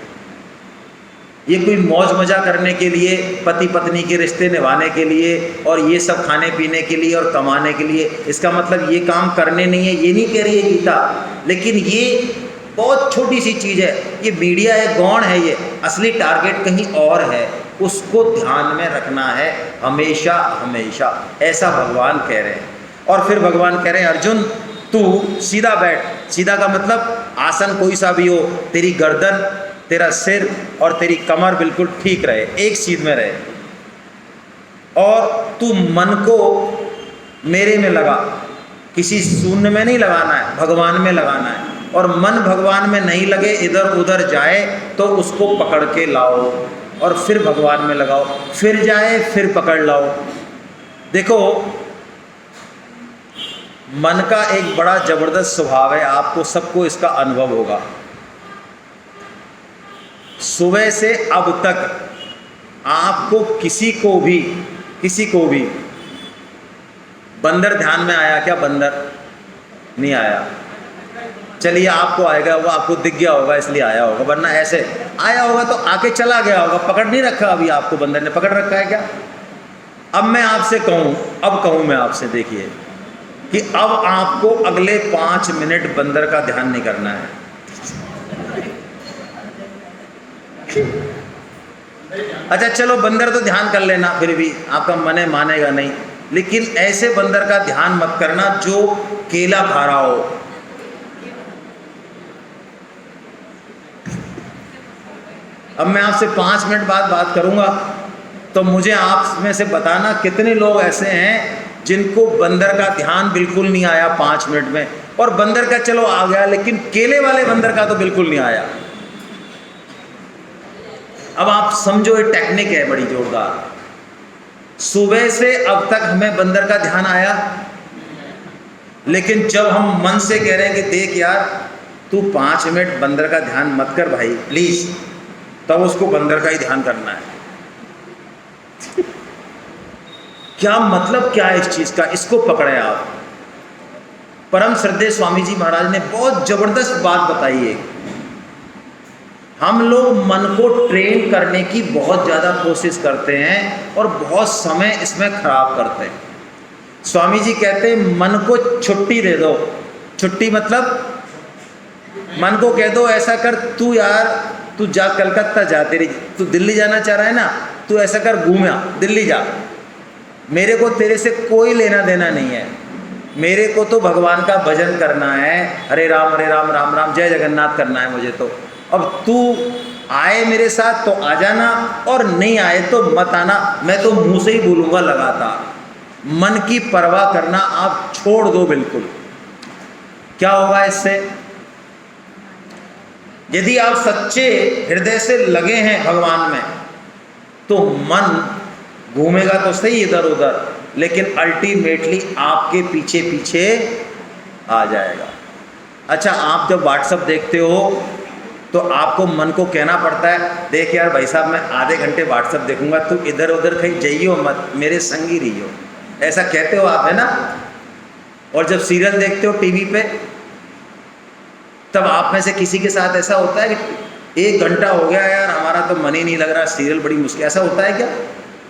ये कोई मौज मजा करने के लिए, पति पत्नी के रिश्ते निभाने के लिए और ये सब खाने पीने के लिए और कमाने के लिए, इसका मतलब ये काम करने नहीं है, ये नहीं कह रही है गीता। लेकिन ये बहुत छोटी सी चीज़ है, ये मीडिया है, गौण है, ये असली टारगेट कहीं और है। उसको ध्यान में रखना है हमेशा हमेशा, ऐसा भगवान कह रहे हैं। और फिर भगवान कह रहे हैं, अर्जुन तू सीधा बैठ। सीधा का मतलब आसन कोई सा भी हो, तेरी गर्दन, तेरा सिर और तेरी कमर बिल्कुल ठीक रहे, एक सीध में रहे, और तू मन को मेरे में लगा, किसी शून्य में नहीं लगाना है, भगवान में लगाना है। और मन भगवान में नहीं लगे, इधर उधर जाए तो उसको पकड़ के लाओ और फिर भगवान में लगाओ, फिर जाए फिर पकड़ लाओ। देखो मन का एक बड़ा जबरदस्त स्वभाव है, आपको सबको इसका अनुभव होगा। सुबह से अब तक आपको किसी को भी बंदर ध्यान में आया क्या? बंदर नहीं आया। चलिए आपको आएगा, वो आपको दिख गया होगा इसलिए आया होगा, वरना ऐसे आया होगा तो आके चला गया होगा, पकड़ नहीं रखा अभी आपको, बंदर ने पकड़ रखा है क्या? अब मैं आपसे कहूँ मैं आपसे, देखिए कि अब आपको अगले 5 मिनट बंदर का ध्यान नहीं करना है। अच्छा चलो बंदर तो ध्यान कर लेना, फिर भी आपका मन मानेगा नहीं, लेकिन ऐसे बंदर का ध्यान मत करना जो केला खा रहा हो। अब मैं आपसे 5 मिनट बाद बात करूंगा तो मुझे आप में से बताना कितने लोग ऐसे हैं जिनको बंदर का ध्यान बिल्कुल नहीं आया 5 मिनट में। और बंदर का चलो आ गया, लेकिन केले वाले बंदर का तो बिल्कुल नहीं आया। अब आप समझो, ये टेक्निक है बड़ी जोरदार। सुबह से अब तक हमें बंदर का ध्यान आया, लेकिन जब हम मन से कह रहे हैं कि देख यार तू 5 मिनट बंदर का ध्यान मत कर भाई प्लीज, तब उसको बंदर का ही ध्यान करना है। क्या मतलब क्या है इस चीज का? इसको पकड़े आप। परम श्रद्धेय स्वामी जी महाराज ने बहुत जबरदस्त बात बताई है हम लोग मन को ट्रेन करने की बहुत ज़्यादा कोशिश करते हैं और बहुत समय इसमें खराब करते हैं। स्वामी जी कहते हैं मन को छुट्टी दे दो। छुट्टी मतलब मन को कह दो ऐसा कर, तू यार तू जा कलकत्ता जा, तेरी तू दिल्ली जाना चाह रहा है ना, तू ऐसा कर घूम आ दिल्ली जा, मेरे को तेरे से कोई लेना देना नहीं है, मेरे को तो भगवान का भजन करना है, हरे राम राम राम जय जगन्नाथ करना है मुझे तो। अब तू आए मेरे साथ तो आ जाना और नहीं आए तो मत आना, मैं तो मुंह से ही बोलूँगा लगातार। मन की परवाह करना आप छोड़ दो बिल्कुल। क्या होगा इससे? यदि आप सच्चे हृदय से लगे हैं भगवान में तो मन घूमेगा तो सही इधर उधर, लेकिन अल्टीमेटली आपके पीछे पीछे आ जाएगा। अच्छा, आप जब व्हाट्सएप देखते हो तो आपको मन को कहना पड़ता है, देख यार भाई साहब मैं आधे घंटे व्हाट्सएप देखूंगा, तू इधर उधर कहीं जाइयो मत, मेरे संग ही रहियो, ऐसा कहते हो आप, है ना? और जब सीरियल देखते हो टीवी पे, तब आप में से किसी के साथ ऐसा होता है कि 1 घंटा हो गया यार हमारा तो मन ही नहीं लग रहा, सीरियल बड़ी मुश्किल, ऐसा होता है क्या?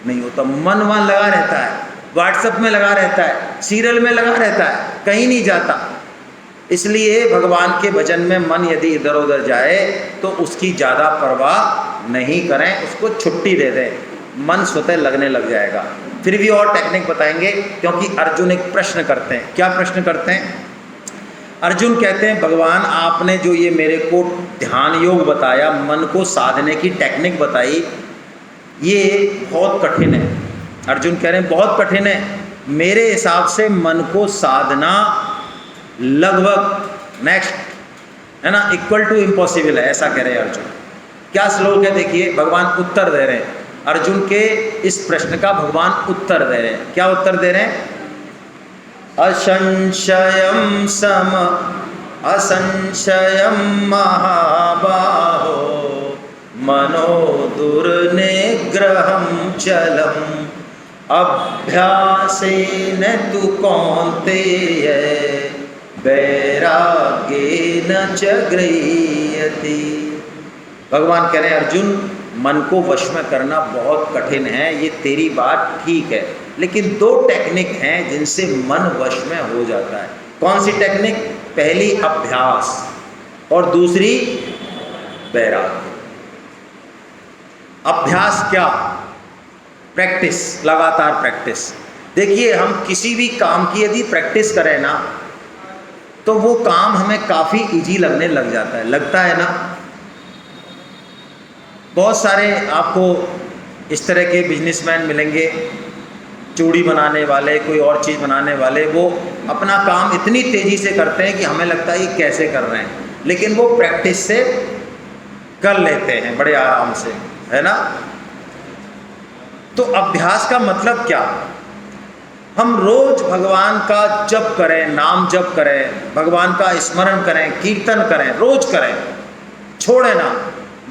नहीं होता। मन वहाँ लगा रहता है, व्हाट्सएप में लगा रहता है, सीरियल में लगा रहता है, कहीं नहीं जाता। इसलिए भगवान के भजन में मन यदि इधर उधर जाए तो उसकी ज़्यादा परवाह नहीं करें, उसको छुट्टी दे दें, मन स्वतः लगने लग जाएगा। फिर भी और टेक्निक बताएंगे, क्योंकि अर्जुन एक प्रश्न करते हैं। क्या प्रश्न करते हैं? अर्जुन कहते हैं भगवान आपने जो ये मेरे को ध्यान योग बताया, मन को साधने की टेक्निक बताई, ये बहुत कठिन है। अर्जुन कह रहे हैं बहुत कठिन है, मेरे हिसाब से मन को साधना लगभग नेक्स्ट है ना इक्वल टू इम्पॉसिबल है, ऐसा कह रहे हैं अर्जुन। क्या श्लोक है देखिए, भगवान उत्तर दे रहे हैं अर्जुन के इस प्रश्न का, भगवान उत्तर दे रहे हैं। क्या उत्तर दे रहे हैं? असंशयम सम असंशयम महाबाहो मनो दुर्निग्रहम चलम अभ्यासेन तु कौन्तेय वैराग्येन च गृह्यति। भगवान कह रहे हैं अर्जुन, मन को वश में करना बहुत कठिन है, ये तेरी बात ठीक है, लेकिन 2 टेक्निक हैं जिनसे मन वश में हो जाता है। कौन सी टेक्निक? पहली अभ्यास और दूसरी वैराग्य। अभ्यास क्या? प्रैक्टिस, लगातार प्रैक्टिस। देखिए हम किसी भी काम की यदि प्रैक्टिस करें ना तो वो काम हमें काफ़ी इजी लगने लग जाता है, लगता है ना? बहुत सारे आपको इस तरह के बिजनेसमैन मिलेंगे, चूड़ी बनाने वाले, कोई और चीज़ बनाने वाले, वो अपना काम इतनी तेज़ी से करते हैं कि हमें लगता है ये कैसे कर रहे हैं, लेकिन वो प्रैक्टिस से कर लेते हैं बड़े आराम से, है ना? तो अभ्यास का मतलब क्या? हम रोज भगवान का जप करें, नाम जप करें, भगवान का स्मरण करें, कीर्तन करें, रोज करें, छोड़े ना।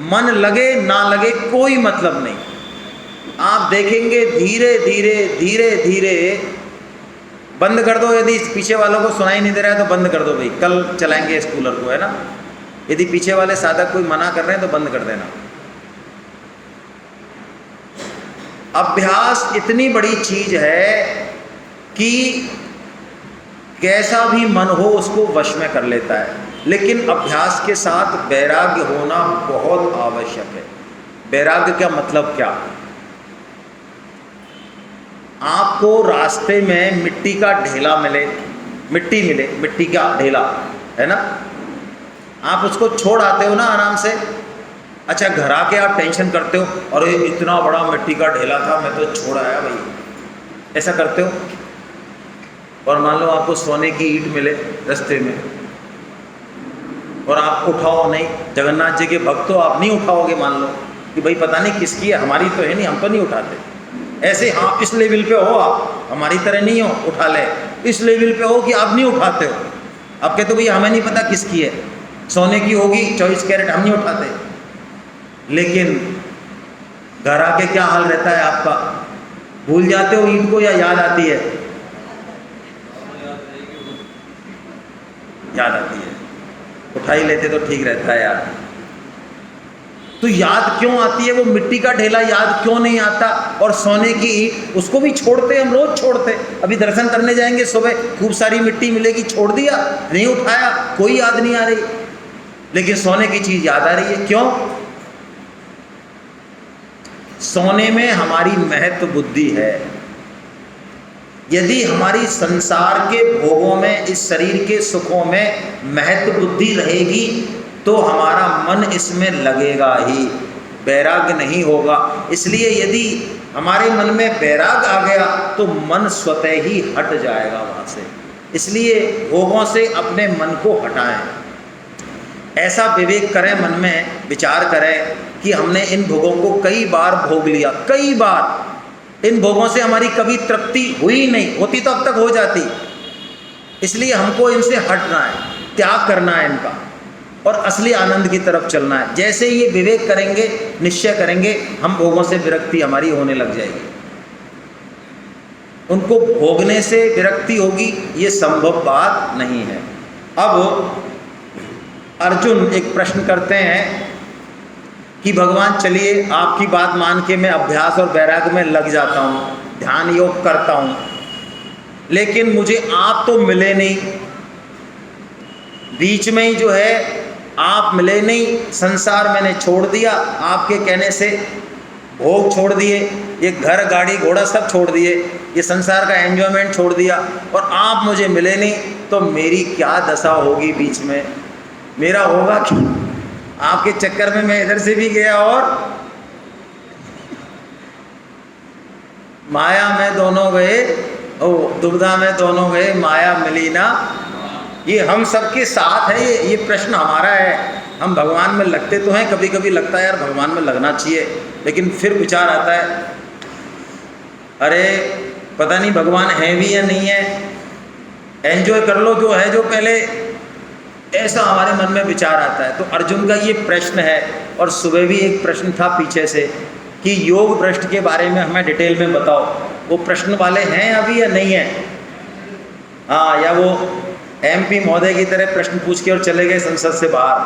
मन लगे ना लगे कोई मतलब नहीं, आप देखेंगे धीरे धीरे धीरे धीरे। बंद कर दो, यदि पीछे वालों को सुनाई नहीं दे रहा है तो बंद कर दो भाई, कल चलाएंगे इस कूलर को, है ना? यदि पीछे वाले साधक कोई मना कर रहे हैं तो बंद कर देना। अभ्यास इतनी बड़ी चीज है कि कैसा भी मन हो उसको वश में कर लेता है, लेकिन अभ्यास के साथ वैराग्य होना बहुत आवश्यक है। वैराग्य का मतलब क्या? आपको रास्ते में मिट्टी का ढेला मिले, मिट्टी का ढेला, है ना? आप उसको छोड़ आते हो ना आराम से। अच्छा, घर आके आप टेंशन करते हो, अरे इतना बड़ा मिट्टी का ढेला था, मैं तो छोड़ आया भाई, ऐसा करते हो? और मान लो आपको सोने की ईंट मिले रास्ते में और आप उठाओ नहीं, जगन्नाथ जी के भक्त हो, आप नहीं उठाओगे, मान लो कि भाई पता नहीं किसकी है, हमारी तो है नहीं, हम तो नहीं उठाते। ऐसे हाँ इस लेवल पे हो आप, हमारी तरह नहीं हो, उठा ले। इस लेवल पे हो कि आप नहीं उठाते हो, आप कहते हो भैया हमें नहीं पता किसकी है, सोने की होगी 24 कैरेट, हम नहीं उठाते। लेकिन घर आके क्या हाल रहता है आपका? भूल जाते हो ईंट को या याद आती है? याद आती है, उठा ही लेते तो ठीक रहता है यार। तो याद क्यों आती है? वो मिट्टी का ढेला याद क्यों नहीं आता? और सोने की ईंट, उसको भी छोड़ते, हम रोज छोड़ते। अभी दर्शन करने जाएंगे सुबह, खूब सारी मिट्टी मिलेगी, छोड़ दिया, नहीं उठाया, कोई याद नहीं आ रही। लेकिन सोने की चीज याद आ रही है, क्यों? सोने में हमारी महत्व बुद्धि है। यदि हमारी संसार के भोगों में, इस शरीर के सुखों में महत्व बुद्धि रहेगी तो हमारा मन इसमें लगेगा ही, वैराग्य नहीं होगा। इसलिए यदि हमारे मन में वैराग्य आ गया तो मन स्वतः ही हट जाएगा वहाँ से। इसलिए भोगों से अपने मन को हटाएं, ऐसा विवेक करें, मन में विचार करें कि हमने इन भोगों को कई बार भोग लिया, कई बार इन भोगों से हमारी कभी तृप्ति हुई नहीं, होती तो अब तक हो जाती। इसलिए हमको इनसे हटना है, त्याग करना है इनका, और असली आनंद की तरफ चलना है। जैसे ये विवेक करेंगे, निश्चय करेंगे, हम भोगों से विरक्ति हमारी होने लग जाएगी। उनको भोगने से विरक्ति होगी, ये संभव बात नहीं है। अब अर्जुन एक प्रश्न करते हैं कि भगवान चलिए आपकी बात मान के मैं अभ्यास और वैराग्य में लग जाता हूँ, ध्यान योग करता हूँ, लेकिन मुझे आप तो मिले नहीं, बीच में ही जो है आप मिले नहीं, संसार मैंने छोड़ दिया, आपके कहने से भोग छोड़ दिए, ये घर गाड़ी घोड़ा सब छोड़ दिए, ये संसार का एंजॉयमेंट छोड़ दिया, और आप मुझे मिले नहीं, तो मेरी क्या दशा होगी बीच में? मेरा होगा क्या? आपके चक्कर में मैं इधर से भी गया और माया में दोनों गए, ओ दुविधा में दोनों गए, माया मिली ना। ये हम सबके साथ है, ये प्रश्न हमारा है। हम भगवान में लगते तो हैं, कभी कभी लगता है यार भगवान में लगना चाहिए, लेकिन फिर विचार आता है अरे पता नहीं भगवान है भी या नहीं है, एंजॉय कर लो जो है जो पहले, ऐसा हमारे मन में विचार आता है। तो अर्जुन का ये प्रश्न है, और सुबह भी एक प्रश्न था पीछे से कि योग भ्रष्ट के बारे में हमें डिटेल में बताओ। वो प्रश्न वाले हैं अभी या नहीं है? हाँ, या वो MP महोदय की तरह प्रश्न पूछ के और चले गए संसद से बाहर।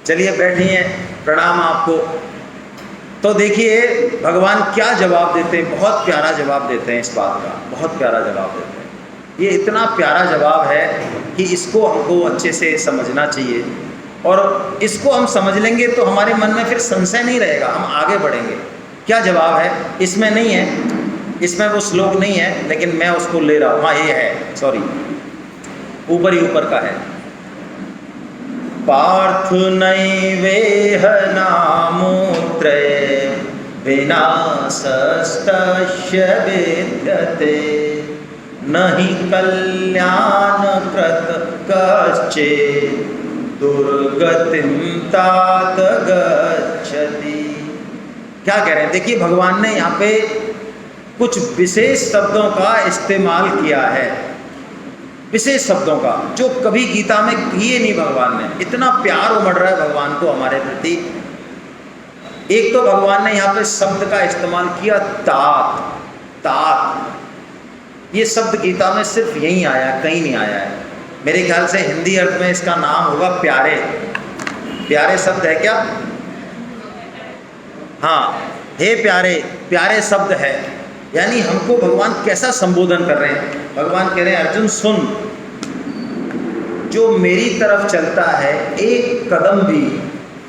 चलिए बैठिए, प्रणाम आपको। तो देखिए भगवान क्या जवाब देते हैं, बहुत प्यारा जवाब देते हैं इस बात का, बहुत प्यारा जवाब देते हैं। ये इतना प्यारा जवाब है कि इसको हमको अच्छे से समझना चाहिए, और इसको हम समझ लेंगे तो हमारे मन में फिर संशय नहीं रहेगा, हम आगे बढ़ेंगे। क्या जवाब है? इसमें नहीं है, इसमें वो श्लोक नहीं है, लेकिन मैं उसको ले रहा हूँ। हाँ ये है, सॉरी, ऊपर ही ऊपर का है। पार्थ नैवेह नामूत्रे विनाशस्तस्य विद्यते नहि कल्याण कृत कश्चित् दुर्गतिं तात गच्छति। क्या कह रहे हैं? देखिए भगवान ने यहाँ पे कुछ विशेष शब्दों का इस्तेमाल किया है, विशेष शब्दों का जो कभी गीता में किए नहीं भगवान ने। इतना प्यार उमड़ रहा है भगवान को हमारे प्रति। एक तो भगवान ने यहाँ पे शब्द का इस्तेमाल किया तात, तात। ये शब्द गीता में सिर्फ यहीं आया है, कहीं नहीं आया है। मेरे ख्याल से हिंदी अर्थ में इसका नाम होगा प्यारे। प्यारे शब्द है क्या? हाँ, हे प्यारे, प्यारे शब्द है। यानी हमको भगवान कैसा संबोधन कर रहे हैं? भगवान कह रहे हैं अर्जुन सुन, जो मेरी तरफ चलता है एक कदम भी,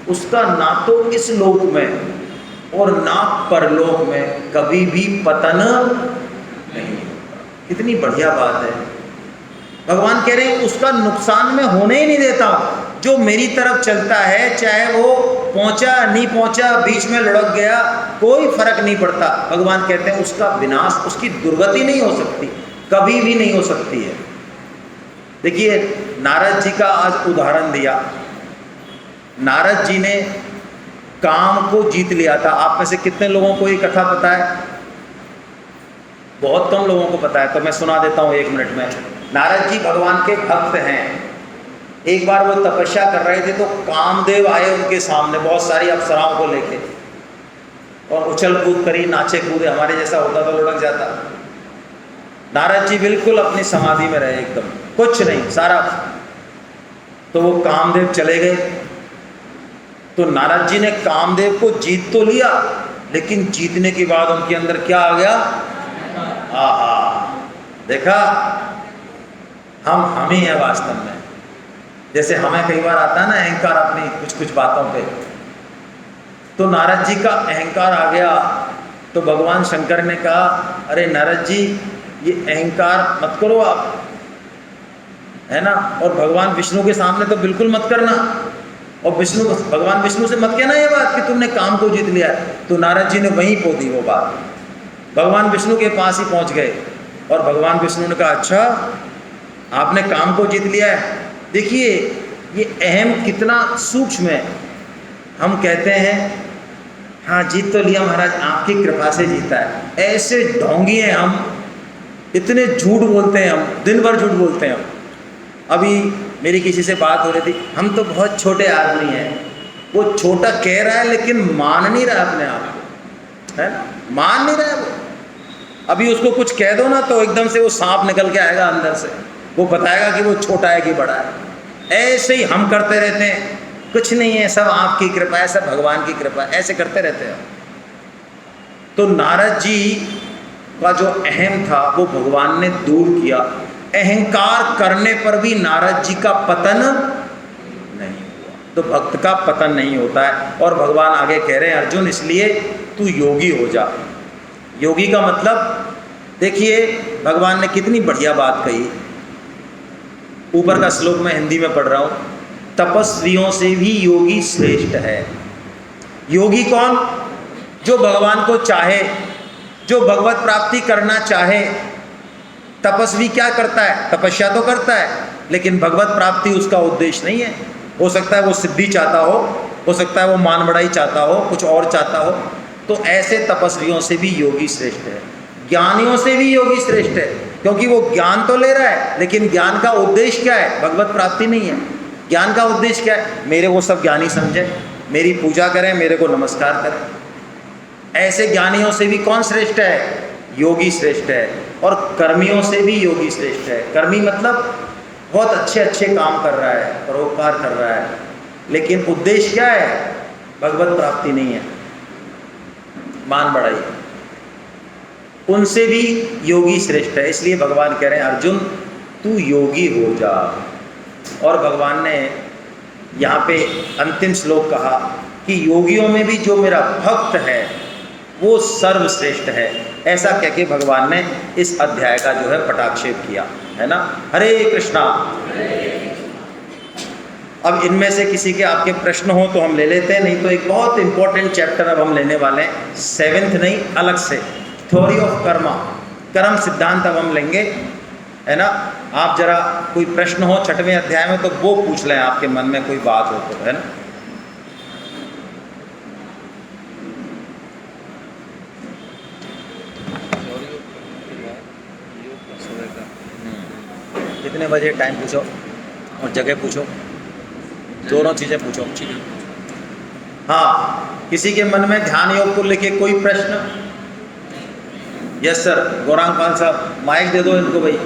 उसका ना तो इस लोक में और ना परलोक में कभी भी पतन नहीं होता। कितनी बढ़िया बात है। भगवान कह रहे हैं उसका नुकसान मैं होने ही नहीं देता हूँ। जो मेरी तरफ चलता है, चाहे वो पहुंचा नहीं पहुंचा, बीच में लुढ़क गया, कोई फर्क नहीं पड़ता। भगवान कहते हैं उसका विनाश, उसकी दुर्गति नहीं हो सकती, कभी भी नहीं हो सकती है। देखिए नारद जी का आज उदाहरण दिया। नारद जी ने काम को जीत लिया था। आप में से कितने लोगों को ये कथा पता है? बहुत कम लोगों को पता है, तो मैं सुना देता हूँ 1 मिनट में। नारद जी भगवान के भक्त हैं। एक बार वो तपस्या कर रहे थे तो कामदेव आए उनके सामने बहुत सारी अप्सराओं को लेके, और उछल कूद करी, नाचे कूदे, हमारे जैसा होता तो लुढ़क जाता। नारद जी बिल्कुल अपनी समाधि में रहे, एकदम कुछ नहीं, सारा। तो वो कामदेव चले गए। तो नारद जी ने कामदेव को जीत तो लिया, लेकिन जीतने के बाद उनके अंदर क्या आ गया? आहा, देखा, हम ही है वास्तव में। जैसे हमें कई बार आता है ना अहंकार अपनी कुछ कुछ बातों पे, तो नारद जी का अहंकार आ गया। तो भगवान शंकर ने कहा, अरे नारद जी, ये अहंकार मत करो आप, है ना। और भगवान विष्णु के सामने तो बिल्कुल मत करना, और भगवान विष्णु से मत कहना ये बात कि तुमने काम को जीत लिया। तो नारद जी ने वहीं पो दी वो बात, भगवान विष्णु के पास ही पहुंच गए। और भगवान विष्णु ने कहा, अच्छा आपने काम को जीत लिया है। देखिए ये अहम कितना सूक्ष्म है। हम कहते हैं हाँ जीत तो लिया महाराज, आपकी कृपा से जीता है। ऐसे ढोंगी हैं हम, इतने झूठ बोलते हैं हम, दिन भर झूठ बोलते हैं हम। अभी मेरी किसी से बात हो रही थी, हम तो बहुत छोटे आदमी हैं। वो छोटा कह रहा है लेकिन मान नहीं रहा अपने आप को, है ना, मान नहीं रहा है वो। अभी उसको कुछ कह दो ना तो एकदम से वो सांप निकल के आएगा अंदर से, वो बताएगा कि वो छोटा है कि बड़ा है। ऐसे ही हम करते रहते हैं, कुछ नहीं है, सब आपकी कृपा है, सब भगवान की कृपा है, ऐसे करते रहते हैं। तो नारद जी का जो अहम था वो भगवान ने दूर किया। अहंकार करने पर भी नारद जी का पतन नहीं हुआ। तो भक्त का पतन नहीं होता है। और भगवान आगे कह रहे हैं, अर्जुन इसलिए तू योगी हो जा। योगी का मतलब देखिए भगवान ने कितनी बढ़िया बात कही। ऊपर का श्लोक मैं हिंदी में पढ़ रहा हूँ, तपस्वियों से भी योगी श्रेष्ठ है। योगी कौन? जो भगवान को चाहे, जो भगवत प्राप्ति करना चाहे। तपस्वी क्या करता है? तपस्या तो करता है, लेकिन भगवत प्राप्ति उसका उद्देश्य नहीं है। हो सकता है वो सिद्धि चाहता हो सकता है वो मान बढ़ाई चाहता हो, कुछ और चाहता हो। तो ऐसे तपस्वियों से भी योगी श्रेष्ठ है। ज्ञानियों से भी योगी श्रेष्ठ है, क्योंकि वो ज्ञान तो ले रहा है, लेकिन ज्ञान का उद्देश्य क्या है? भगवत प्राप्ति नहीं है। ज्ञान का उद्देश्य क्या है? मेरे को सब ज्ञानी समझे, मेरी पूजा करें, मेरे को नमस्कार करें। ऐसे ज्ञानियों से भी कौन श्रेष्ठ है? योगी श्रेष्ठ है। और कर्मियों से भी योगी श्रेष्ठ है। कर्मी मतलब बहुत अच्छे अच्छे काम कर रहा है, परोपकार कर रहा है, लेकिन उद्देश्य क्या है? भगवत प्राप्ति नहीं है, मान बढ़ाई। उनसे भी योगी श्रेष्ठ है। इसलिए भगवान कह रहे हैं, अर्जुन तू योगी हो जा। और भगवान ने यहाँ पे अंतिम श्लोक कहा कि योगियों में भी जो मेरा भक्त है वो सर्वश्रेष्ठ है। ऐसा कह के भगवान ने इस अध्याय का जो है पटाक्षेप किया, है ना। हरे कृष्णा। अब इनमें से किसी के आपके प्रश्न हो तो हम ले लेते हैं, नहीं तो एक बहुत इंपॉर्टेंट चैप्टर अब हम लेने वाले हैं, 7th नहीं, अलग से थ्योरी ऑफ कर्मा, कर्म सिद्धांत अब हम लेंगे, है ना। आप जरा कोई प्रश्न हो 6वें अध्याय में तो वो पूछ लें, आपके मन में कोई बात हो तो, है ना। कितने बजे टाइम पूछो और जगह पूछो, दोनों चीज़ें पूछो। हाँ, किसी के मन में ध्यान योग को लेके कोई प्रश्न? यस सर, गौरांग पाल साहब, माइक दे दो इनको भाई।